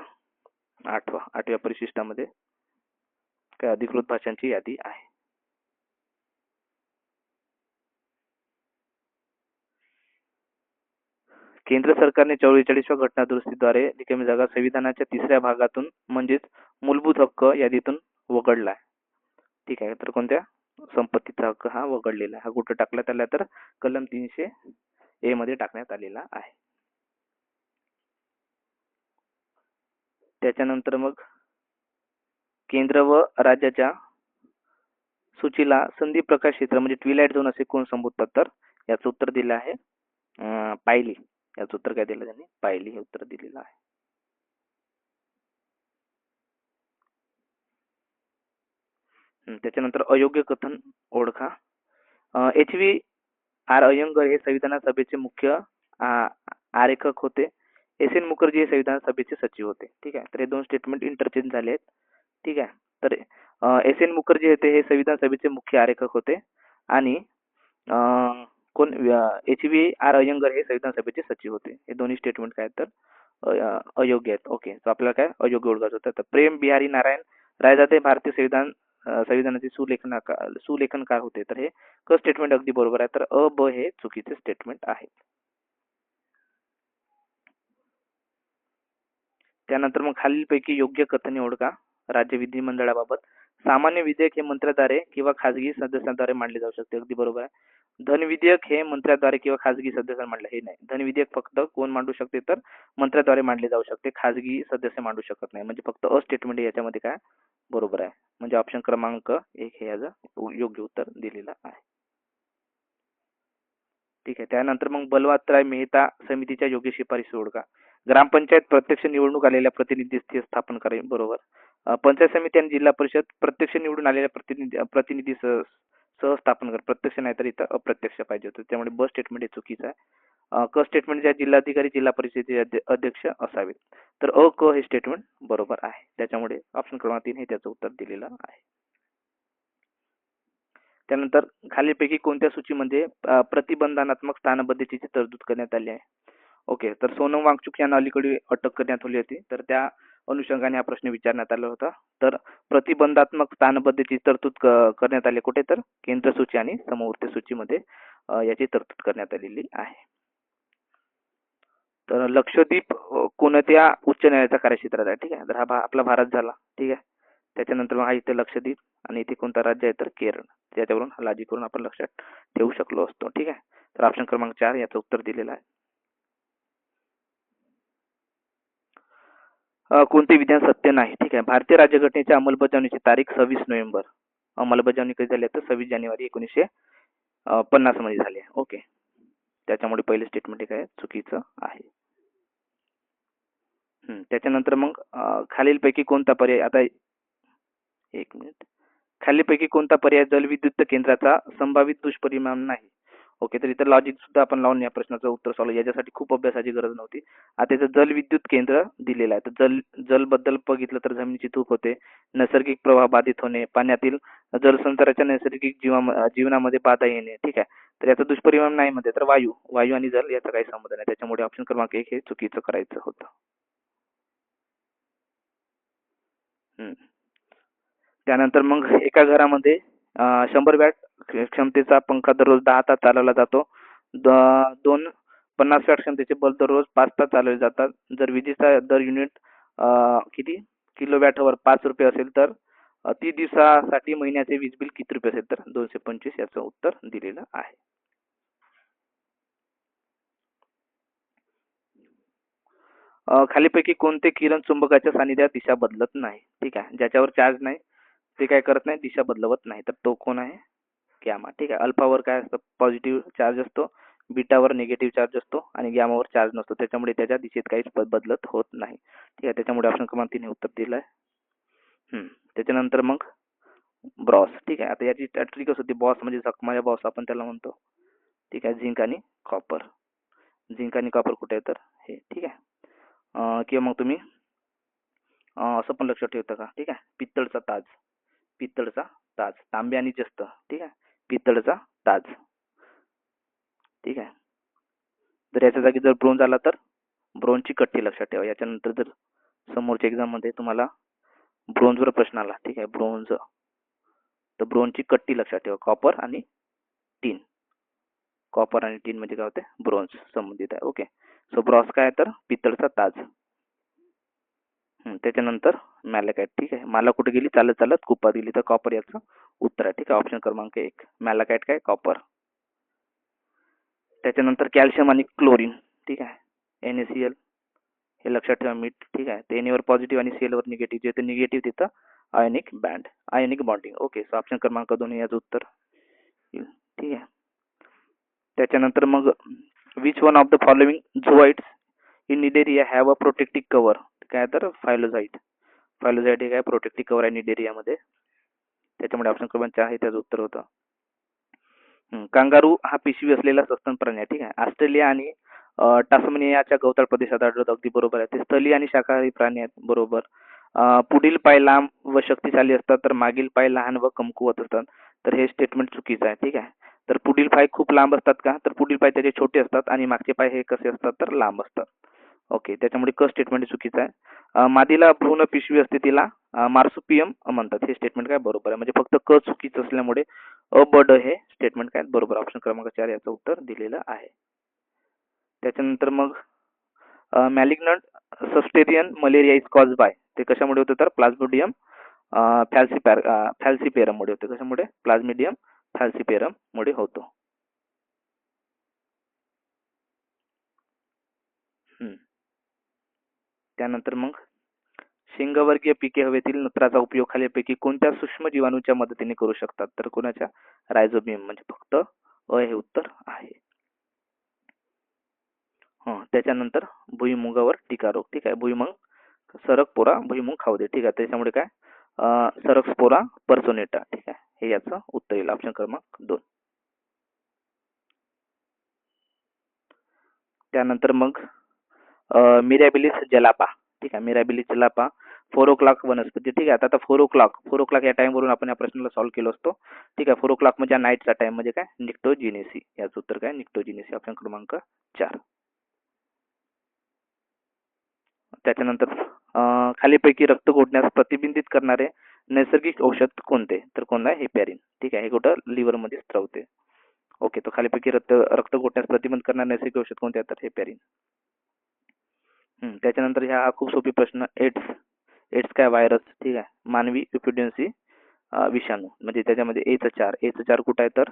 आठव्या परिशिष्टामध्ये काय अधिकृत भाषांची यादी आहे. केंद्र सरकारने 44व्या घटना दुरुस्तीद्वारे रिकामी जागा संविधानाच्या 3ऱ्या भागातून म्हणजेच मूलभूत हक्क यादीतून वगळला आहे. ठीक आहे, तर कोणत्या? संपत्तीचा हक्क हा वगळलेला आहे. हा कुठं टाकण्यात आला तर कलम 300A मध्ये टाकण्यात आलेला आहे. त्याच्यानंतर मग केंद्र व राज्याच्या सूचीला संधी प्रकाश क्षेत्र म्हणजे ट्विलाइट झोन असे कोण संबोधतात तर याचं उत्तर दिलं आहे पायली. याचं उत्तर काय दिलं त्यांनी? पायली हे उत्तर दिलेलं आहे. त्याच्यानंतर अयोग्य कथन ओळखा. HV आर अय्यंगर हे संविधान सभेचे मुख्य आरेखक होते. SN मुखर्जी हे संविधान सभेचे सचिव होते. ठीक आहे, तर हे दोन स्टेटमेंट इंटरचेंज झाले आहेत. ठीक आहे, तर SN मुखर्जी होते हे संविधान सभेचे मुख्य आरेखक होते आणि कोण HV आर अय्यंगर हे संविधान सभेचे सचिव होते. हे दोन्ही स्टेटमेंट काय तर अयोग्य आहेत. ओके, तर आपल्याला काय अयोग्य ओळखायचं होतं. तर प्रेम बिहारी नारायण रायजादे भारतीय संविधानाचे सुलेखनकार होते. तर हे क स्टेटमेंट अगदी बरोबर आहे. तर अ ब हे चुकीचे स्टेटमेंट आहे. त्यानंतर मग खालीलपैकी योग्य कथने ओळखा. राज्य विधिमंडळाबाबत सामान्य विधेयक हे मंत्र्याद्वारे किंवा खाजगी सदस्यांद्वारे मांडले जाऊ शकते. अगदी बरोबर आहे. धन विधेयक हे मंत्र्याद्वारे किंवा खाजगी सदस्यांना मांडले हे नाही. धन विधेयक फक्त कोण मांडू शकते तर मंत्र्याद्वारे मांडले जाऊ शकते. खाजगी सदस्य मांडू शकत नाही. म्हणजे फक्त अ स्टेटमेंट याच्यामध्ये काय बरोबर आहे. म्हणजे ऑप्शन क्रमांक 1 हे याचं योग्य उत्तर दिलेलं आहे. ठीक आहे, त्यानंतर मग बलवंतराय मेहता समितीच्या योग्य शिफारशी ओळखा. ग्रामपंचायत प्रत्यक्ष निवडणूक आलेल्या प्रतिनिधी स्थापन करावी. बरोबर. पंचायत समिती आणि जिल्हा परिषद प्रत्यक्ष निवडून आलेल्या प्रतिनिधी सह स्थापन कर. प्रत्यक्ष नाही तर इथं अप्रत्यक्ष पाहिजे होतं. त्यामुळे ब स्टेटमेंट हे चुकीचं आहे. क स्टेटमेंट ज्या जिल्हाधिकारी जिल्हा परिषदेचे अध्यक्ष असावेत. तर अ क हे स्टेटमेंट बरोबर आहे. त्याच्यामुळे ऑप्शन क्रमांक 3 हे त्याचं उत्तर दिलेलं आहे. त्यानंतर खालीलपैकी कोणत्या सूचीमध्ये प्रतिबंधात्मक स्थानबद्धतेची तरतूद करण्यात आली आहे? ओके, तर सोनम वांगचुक यांना अलीकडे अटक करण्यात आली होती. तर त्या अनुषंगाने हा प्रश्न विचारण्यात आला होता. तर प्रतिबंधात्मक स्थानबद्धतेची तरतूद करण्यात आली कुठे तर केंद्र सूची आणि समवर्ती सूचीमध्ये याची तरतूद करण्यात आलेली आहे. तर लक्षद्वीप कोणत्या उच्च न्यायालयाच्या कार्यक्षेत्रात आहे? ठीक आहे, तर हा आपला भारत झाला. ठीक आहे, त्याच्यानंतर मग हा इथे लक्षद्वीप आणि इथे कोणता राज्य आहे तर केरळ. त्याच्यावरून लाजी करून आपण लक्षात ठेवू शकलो असतो. ठीक आहे, तर ऑप्शन क्रमांक 4 याचं उत्तर दिलेलं आहे. कोणते विधान सत्य नाही? ठीक आहे, भारतीय राज्यघटनेच्या अंमलबजावणीची तारीख 26 नोव्हेंबर. अंमलबजावणी कधी झाली तर 26 जानेवारी 1950 मध्ये झाली. ओके, त्याच्यामुळे पहिले स्टेटमेंट काय चुकीचं आहे. त्याच्यानंतर मग खालीलपैकी कोणता पर्याय आता एक मिनिट खालीलपैकी कोणता पर्याय जलविद्युत केंद्राचा संभावित दुष्परिणाम नाही? ओके, तर इथं लॉजिक सुद्धा आपण लावून या प्रश्नाचं उत्तर सॉल्व्ह. याच्यासाठी खूप अभ्यासाची गरज नव्हती. आता इथं जलविद्युत केंद्र दिलेलं आहे. तर जल बद्दल बघितलं तर जमिनीची धूप होते, नैसर्गिक प्रवाह बाधित होणे, पाण्यातील जलसंचाराच्या नैसर्गिक जीवनामध्ये बाधा येणे. ठीक आहे, तर याचा दुष्परिणाम नाही मध्ये तर वायू आणि जल याचा काही संबंध नाही. त्याच्यामुळे ऑप्शन क्रमांक 1 हे चुकीचं करायचं होतं. त्यानंतर मग एका घरामध्ये 100 वॅट क्षमतेचा पंखा दररोज 10 तास चालवला जातो. 50 वॅट क्षमतेचे बल्ब दररोज 5 तास चालवले जातात. जर विजेचा दर युनिट किती किलोवॅटवर 5 रुपये असेल तर 30 दिवसासाठी महिन्याचे वीज बिल किती रुपये असेल तर 225 याचं उत्तर दिलेलं आहे. खालीपैकी कोणते किरण चुंबकाच्या सानिध्यात दिशा बदलत नाही? ठीक आहे, ज्याच्यावर चार्ज नाही ते काय करत नाही, दिशा बदलवत नाही. तर तो कोण आहे? गॅमा. ठीक आहे, अल्फावर काय असतं पॉझिटिव्ह चार्ज असतो, बीटावर निगेटिव्ह चार्ज असतो आणि गॅमावर चार्ज नसतो. त्याच्यामुळे त्याच्या दिशेत काहीच बदलत होत नाही. ठीक आहे, त्याच्यामुळे ऑप्शन क्रमांक 3 हे उत्तर दिलं आहे. त्याच्यानंतर मग ब्रॉस. ठीक आहे, आता याची ट्रिकच होती. बॉस म्हणजे जखमाया बॉस आपण त्याला म्हणतो. ठीक आहे, झिंक आणि कॉपर. झिंक आणि कॉपर कुठे आहे तर हे. ठीक आहे. किंवा मग तुम्ही असं पण लक्षात ठेवता का, ठीक आहे, पित्तळचा ताज, पित्तळचा ताज, तांबे आणि जस्त, ठीक आहे, पित्तळचा ताज, ठीक आहे. जर याच्या जागी जर ब्रोंज आला तर ब्रोंजची कट्टी लक्षात ठेवा. याच्यानंतर जर समोरच्या एक्झाम मध्ये तुम्हाला ब्रोंजवर प्रश्न आला, ठीक आहे, ब्रोंज, तर ब्रोंजची कट्टी लक्षात ठेवा, कॉपर आणि टीन. कॉपर आणि टीन म्हणजे काय होते, ब्रोंज संबंधित आहे. ओके, सो ब्रॉस काय तर पित्तळचा ताज. त्याच्यानंतर मॅलाकाइट, ठीक आहे, माला कुठे गेली, चालत चालत कुपात गेली, तर कॉपर याचं उत्तर आहे. ठीक आहे, ऑप्शन क्रमांक 1 मॅलाकाइट काय, कॉपर. त्याच्यानंतर कॅल्शियम आणि क्लोरीन, ठीक आहे, NaCl हे लक्षात ठेवा, मीठ, ठीक आहे, ते वर पॉझिटिव्ह आणि Cl वर निगेटिव्ह, जे निगेटिव्ह तिथं ionic band, ionic bonding. Okay, so option क्रमांक 2 याचं उत्तर येईल. ठीक आहे. त्याच्यानंतर मग which one of the following zooids in cnidaria have a protective cover, काय तर फायलोझाइट. फायलोझाइट हे काय प्रोटेक्टिव्ह कव्हर आहे निडेरियामध्ये, त्याच्यामुळे ऑप्शन क्रमांक 4 हे त्याचं उत्तर होतं. कांगारू हा पिशवी असलेला सस्तन प्राणी आहे. ठीक आहे, ऑस्ट्रेलिया आणि टास्मेनियाच्या गवताळ प्रदेशात आढळतो, अगदी बरोबर आहे. ते स्थली आणि शाकाहारी प्राणी आहेत, बरोबर. पुढील पाय लांब व शक्तिशाली असतात तर मागील पाय लहान व कमकुवत असतात, तर हे स्टेटमेंट चुकीचं आहे. ठीक आहे, तर पुढील पाय खूप लांब असतात का, तर पुढील पाय त्याचे छोटे असतात आणि मागचे पाय हे कसे असतात तर लांब असतात. ओके, त्याच्यामुळे क स्टेटमेंट चुकीचं आहे. मादीला भ्रूण पिशवी असते तिला मार्सुपियम म्हणतात, हे स्टेटमेंट काय बरोबर आहे. म्हणजे फक्त क चुकीचं असल्यामुळे अ ब ड हे स्टेटमेंट काय बरोबर, ऑप्शन क्रमांक 4 याचं उत्तर दिलेलं आहे. त्याच्यानंतर मग malignant सबस्टेरियन malaria is cause by, ते कशामुळे होतं तर प्लाझ्मोडियम फॅल्सिपेरम मुळे होते. कशामुळे, प्लाझ्मिडियम फॅल्सिपेरम मुळे होतो. त्यानंतर मग शेंगवर्गीय पिके हवेतील नत्राचा उपयोग खालीलपैकी कोणत्या सूक्ष्म जीवाणूच्या मदतीने करू शकतात, तर कोणाच्या, रायझोबियम, म्हणजे फक्त अ हे उत्तर आहे. त्याच्यानंतर भुईमुगावर टीका रोग, ठीक आहे, भुईमुग सरक पोरा भुईमुग खाऊ दे, ठीक आहे, त्याच्यामुळे काय सरक स्पोरा पर्सोनेटा, ठीक आहे, हे याचं उत्तर येईल, ऑप्शन क्रमांक 2. त्यानंतर मग मिरॅबिलिस जलापा, ठीक आहे, मिरॅबिलिस जलापा 4 o'clock वनस्पती, ठीक आहे. आता 4 o'clock या टाइम वरून आपण या प्रश्नाला सॉल्व्ह केलो असतो. ठीक आहे, 4 o'clock म्हणजे नाईटचा टाइम, म्हणजे काय निक्टोजिनेसी, याचं उत्तर काय निक्टोजिनेसी, ऑप्शन क्रमांक 4. त्याच्यानंतर खालीपैकी रक्त गोठण्यास प्रतिबंधित करणारे नैसर्गिक औषध कोणते, तर कोणता आहे, हेपॅरिन. ठीक आहे, हे कुठं लिव्हर मध्ये स्त्रवते. ओके, तो खालीपैकी रक्त गोठण्यास प्रतिबंध करणारे नैसर्गिक औषध कोणते आहे, तर हेपॅरिन. त्याच्यानंतर हा खूप सोपी प्रश्न, एड्स, एड्स काय व्हायरस, ठीक आहे, मानवी इन्फ्लुएन्सी विषाणू, म्हणजे त्याच्यामध्ये एचं 4 कुठं आहे तर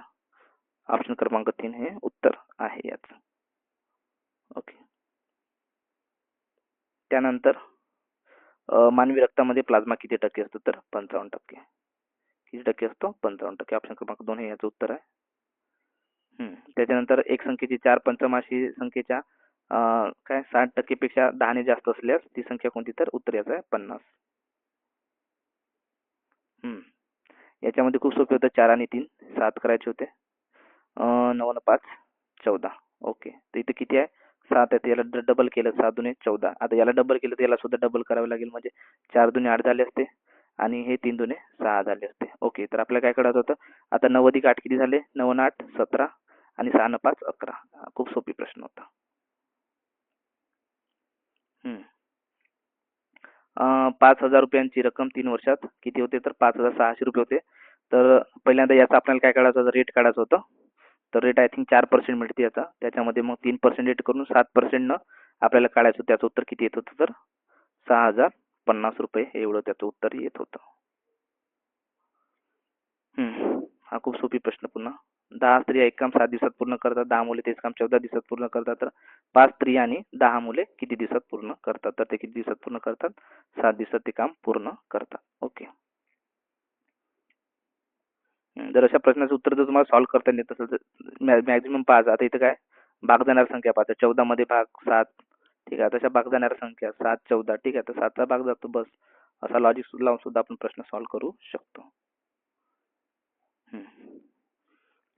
ऑप्शन क्रमांक 3 हे उत्तर आहे याचं. ओके, त्यानंतर मानवी रक्तामध्ये प्लाझ्मा किती टक्के असतो, तर 55%. किती टक्के असतो, 55%, ऑप्शन क्रमांक 2 हे याचं उत्तर आहे. त्याच्यानंतर एक संख्येची 4 पंचमाशी संख्येच्या काय 60% पेक्षा 10 ने जास्त असल्यास ती संख्या कोणती, तर उत्तर याचं आहे 50. याच्यामध्ये खूप सोपे होतं, 4 आणि 3 7 करायचे होते, 9 आणि 5 14. ओके, तर इथे किती आहे, 7 आहे, तर याला डबल केलं 7 दुने 14. आता याला डबल केलं तर याला सुद्धा डबल करावं लागेल, म्हणजे 4 दुने 8 झाले असते आणि हे 3 दुने 6 झाले असते. ओके, तर आपल्याला काय कळत होतं, आता 9 अधिक 8 किती झाले, 9 आणि 8 17 आणि 6 आणि 5 11. खूप सोपी प्रश्न होता. 5,000 रुपयांची रक्कम 3 वर्षात किती होते, तर 5,600 रुपये होते. तर पहिल्यांदा याचा आपल्याला काय काढायचं होतं, रेट काढायचं होतं. तर रेट आय थिंक 4% मिळते याचा, त्याच्यामध्ये मग 3% रेट करून 7% न आपल्याला काढायचं होतं. त्याचं उत्तर किती येत होतं, तर 6,050 रुपये हे एवढं त्याचं उत्तर येत होतं. हा खूप सोपी प्रश्न. पुन्हा 10 स्त्रिया एक काम 7 दिवसात पूर्ण करतात, 10 मुले तेच काम 14 दिवसात पूर्ण करतात, तर 5 स्त्रिया आणि 10 मुले किती दिवसात पूर्ण करतात, तर ते किती दिवसात पूर्ण करतात, 7 दिवसात ते काम पूर्ण करतात. ओके, जर अशा प्रश्नाचं उत्तर जर तुम्हाला सॉल्व्ह करता येत असेल तर मॅक्झिमम 5. आता इथं काय भाग जाणार संख्या 5, 14 मध्ये भाग 7, ठीक आहे, तशा भाग जाणार संख्या 7 14, ठीक आहे, तर 7चा भाग जातो बस. असा लॉजिक लावून सुद्धा आपण प्रश्न सॉल्व्ह करू शकतो.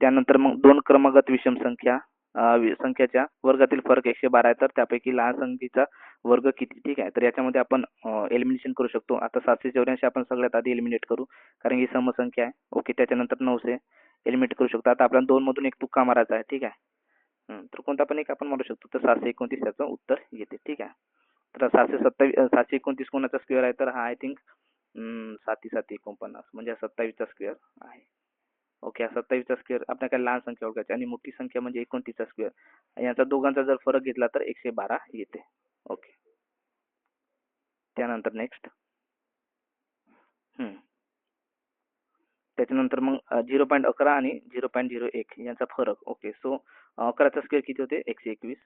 त्यानंतर मग 2 क्रमागत विषम संख्या संख्येच्या वर्गातील फरक 112 आहे, तर त्यापैकी लहान संख्येचा वर्ग किती? ठीक आहे, तर याच्यामध्ये आपण एलिमिनेशन करू शकतो. आता 784 आपण सगळ्यात आधी एलिमिनेट करू, कारण ही समसंख्या आहे. ओके, त्याच्यानंतर 900 एलिमिनेट करू शकतो. आता आपल्याला 2 मधून एक तुक्का मारायचा आहे. ठीक आहे, तर कोणता पण एक आपण मारू शकतो. तर 729 याचं उत्तर येते. ठीक आहे, तर 729 कोणाचा स्क्वेअर आहे? तर हा आय थिंक 7 7 49 म्हणजे 27चा स्क्वेअर आहे. ओके, 27चा स्क्वेअर आपल्या काय लहान संख्या ओळखायची आणि मोठी संख्या म्हणजे 29चा स्क्वेअर. यांचा दोघांचा जर फरक घेतला तर 112 येते. ओके, त्यानंतर नेक्स्ट त्याच्यानंतर मग 0.11 आणि 0.01 यांचा फरक. ओके, सो 11चा स्क्वेअर किती होते? 121.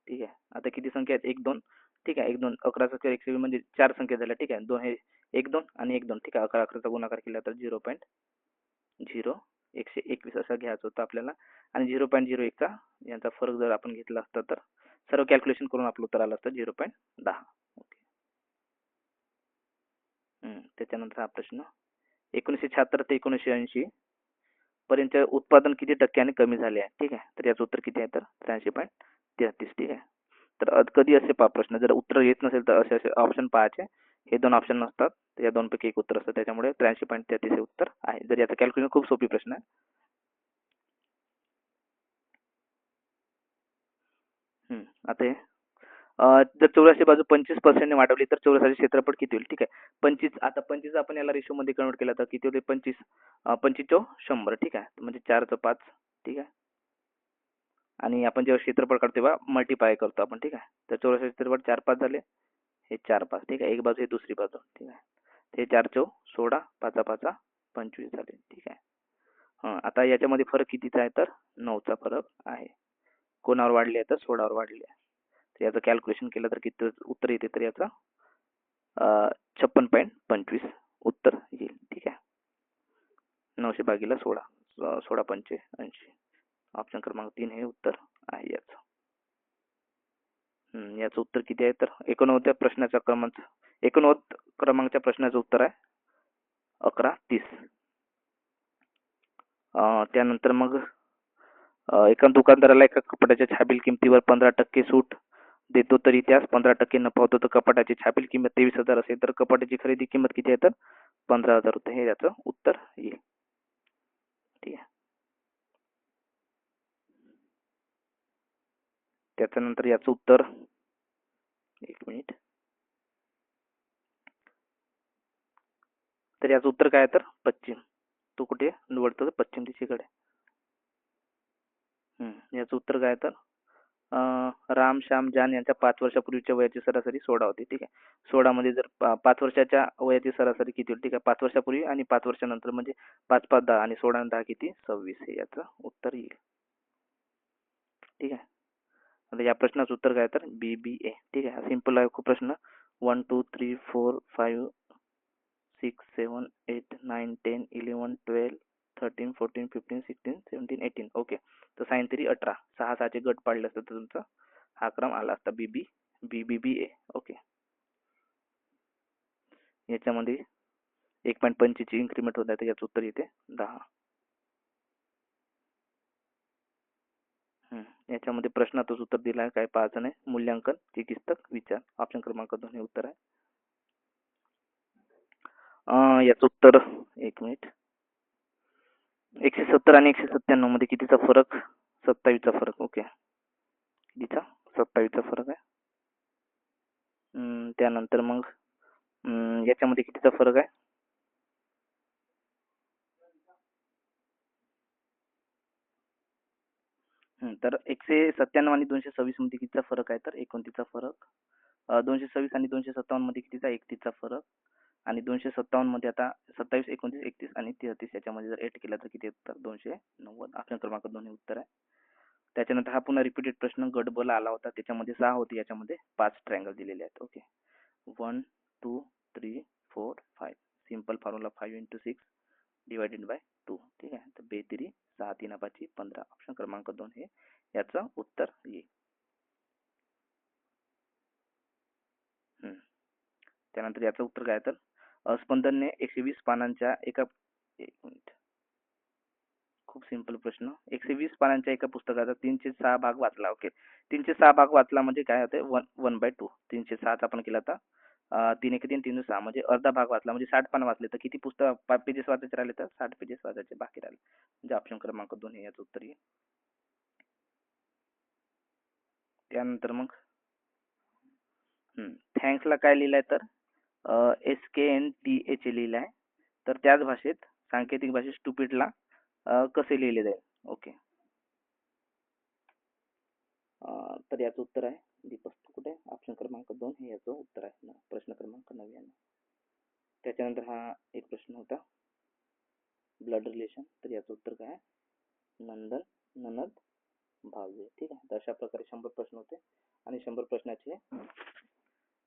ठीक आहे, आता किती संख्या आहेत? 1 2. ठीक आहे, 1 2 11चा स्क्वेअर 120 म्हणजे 4 संख्या झाल्या. ठीक आहे, 2 हे 1 2 आणि 1 2. ठीक आहे, 11 11चा गुणाकार केला तर 0.0121 असं घ्यायचं होतं आपल्याला. आणि 0.01 चा यांचा फरक जर आपण घेतला असता तर सर्व कॅल्क्युलेशन करून आपलं उत्तर आलं असतं 0.10. ओके, त्याच्यानंतर हा प्रश्न 1976 ते 1980 पर्यंत उत्पादन किती टक्क्याने कमी झाले आहे? ठीक आहे, तर याचं उत्तर किती आहे? तर 83.33. ठीक आहे, तर कधी असे पहा प्रश्न जर उत्तर येत नसेल तर असे असे ऑप्शन पाहायचे. हे 2 ऑप्शन नसतात, तर या 2 पैकी एक उत्तर असतं. त्याच्यामुळे 83.33 हे उत्तर आहे. जर याचं कॅल्क्युलेशन खूप सोपी प्रश्न आहे. आता हे जर 84 बाजू 25% ने वाढवली तर चौरसाचे क्षेत्रफळ किती होईल? ठीक आहे, 25 आता 25 आपण याला रेशो मध्ये कन्वर्ट केला तर किती होते? 25 25 चौ 100. ठीक आहे, म्हणजे 4 चं 5. ठीक आहे, आणि आपण जेव्हा क्षेत्रफळ काढतो तेव्हा मल्टिप्लाय करतो आपण. ठीक आहे, तर चौरसाचे क्षेत्रफळ 4 5 झाले, हे 4 5. ठीक आहे, एक बाजू हे दुसरी बाजू. ठीक आहे, हे 4 चौ 16, 5 5 25 झाले. ठीक आहे, आता याच्यामध्ये फरक कितीचा आहे? तर 9चा फरक आहे. कोणावर वाढले आहे? तर 16वर वाढले आहे. तर याचं कॅल्क्युलेशन केलं तर किती उत्तर येते? तर याचं 56.25 उत्तर येईल. ठीक आहे, 900 भागीला 16, 16 पंचे 80. ऑप्शन क्रमांक 3 हे उत्तर आहे याचं. याचं उत्तर किती आहे? तर 89 प्रश्नाच्या क्रमांक 89 क्रमांकच्या प्रश्नाचं उत्तर आहे 11:30. त्यानंतर मग एका दुकानदाराला एका कपाटाच्या छापील किमतीवर 15% सूट देतो तरी त्यास 15% नफा होतो. तर कपाटाची छापील किंमत 23,000 असेल तर कपाटाची खरेदी किंमत किती आहे? तर 15,000 रुपये. हे याचं उत्तर येईल. ठीक आहे, त्याच्यानंतर याचं उत्तर 1 मिनिट. तर याचं उत्तर काय आहे? तर पश्चिम. तो कुठे निवडतो? तर पश्चिम दिशेकडे. याचं उत्तर काय आहे? तर राम श्याम जान यांच्या 5 वर्षापूर्वीच्या वयाची सरासरी 16 होती. ठीक आहे, 16 मध्ये जर 5 वर्षाच्या वयाची सरासरी किती होती? ठीक आहे, 5 वर्षापूर्वी आणि 5 वर्षानंतर म्हणजे 5 5 10 आणि 16 आणि 10 किती? 26 हे याचं उत्तर येईल. ठीक आहे, आता या प्रश्नाचं उत्तर काय? तर BBA. ठीक आहे, सिंपल आहे खूप प्रश्न. 1 2 3 4 5 6 7 8 9 10 11 12 13 14 15 16 17 18. ओके, तर साइन 3 18, 6 6चे गट पाडले असते तर तुमचा हा क्रम आला असता BBA. ओके, याच्यामध्ये 1.25 ची इन्क्रीमेंट होत आहे, तर याचं उत्तर येते 10. याच्यामध्ये प्रश्नातच उत्तर दिलं आहे, काय पाहायचं नाही. मूल्यांकन, चिकित्सक, विचार. ऑप्शन क्रमांक 2 हे उत्तर आहे. याचं उत्तर 1 मिनिट. 170 आणि 197 मध्ये कितीचा फरक? 27चा फरक. ओके, कितीचा? 27चा फरक आहे. त्यानंतर मग याच्यामध्ये कितीचा फरक आहे? तर 197 आणि 226 मध्ये कितीचा फरक आहे? तर 29चा फरक. 226 आणि 257 मध्ये कितीचा? 31चा फरक. आणि 257 मध्ये आता 27 29 31 आणि 33 याच्यामध्ये जर 8 केला तर किती येतं? तर 290. ऑप्शन क्रमांक 2 हे उत्तर आहे. त्याच्यानंतर हा पुन्हा रिपीटेड प्रश्न गट ब ला आला होता, त्याच्यामध्ये 6 होते, याच्यामध्ये 5 ट्रायंगल दिलेले आहेत. Okay, 1 2 3 4 5. Simple formula 5 × 6 divided by 2. ठीक आहे, तर 2 3 6 3 5 15. ऑप्शन क्रमांक 2 हे याचं उत्तर येईल. त्यानंतर याचं उत्तर काय? तर स्पंदनने 120 पानांच्या एका 1 मिनिट खूप सिंपल प्रश्न. 120 पानांच्या एका पुस्तकाचा 306 भाग वाचला. ओके. 306 भाग वाचला म्हणजे काय होते? 1/2. 306 आपण केला तर 3 1 3 3 6 म्हणजे अर्धा भाग वाचला म्हणजे 60 पान वाचले तर किती पुस्तक पेजेस वाचायचे राहिले तर 60 पेजेस वाचायचे बाकी राहिले. म्हणजे ऑप्शन क्रमांक 2 हे याचं उत्तर येईल. त्यानंतर मग थँक्सला काय लिहिलंय तर SKNTH लिहिलं आहे. तर त्याच भाषेत सांकेतिक भाषेत स्टुपिडला कसे लिहिले जाईल? ओके. तर याचं उत्तर आहे दीपक कुठे ऑप्शन क्रमांक 2 हे याचं उत्तर आहे प्रश्न क्रमांक 99. त्याच्यानंतर हा एक प्रश्न होता ब्लड रिलेशन. तर याचं उत्तर काय आहे? नंदन ननद भावजे. ठीक आहे. तर अशा प्रकारे 100 प्रश्न होते आणि 100 प्रश्नाचे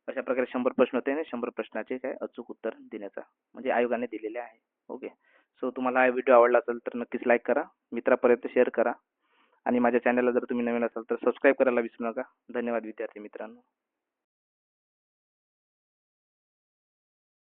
अशा प्रकारे 100 प्रश्न होते आणि 100 प्रश्नाचे काय अचूक उत्तर देण्याचा म्हणजे आयोगाने दिलेले आहे. ओके. सो तुम्हाला हा व्हिडिओ आवडला असेल तर नक्कीच लाईक करा, मित्रापर्यंत शेअर करा आणि माझ्या चॅनलला जर तुम्ही नवीन असाल तर सबस्क्राईब करायला विसरू नका. धन्यवाद विद्यार्थी मित्रांनो.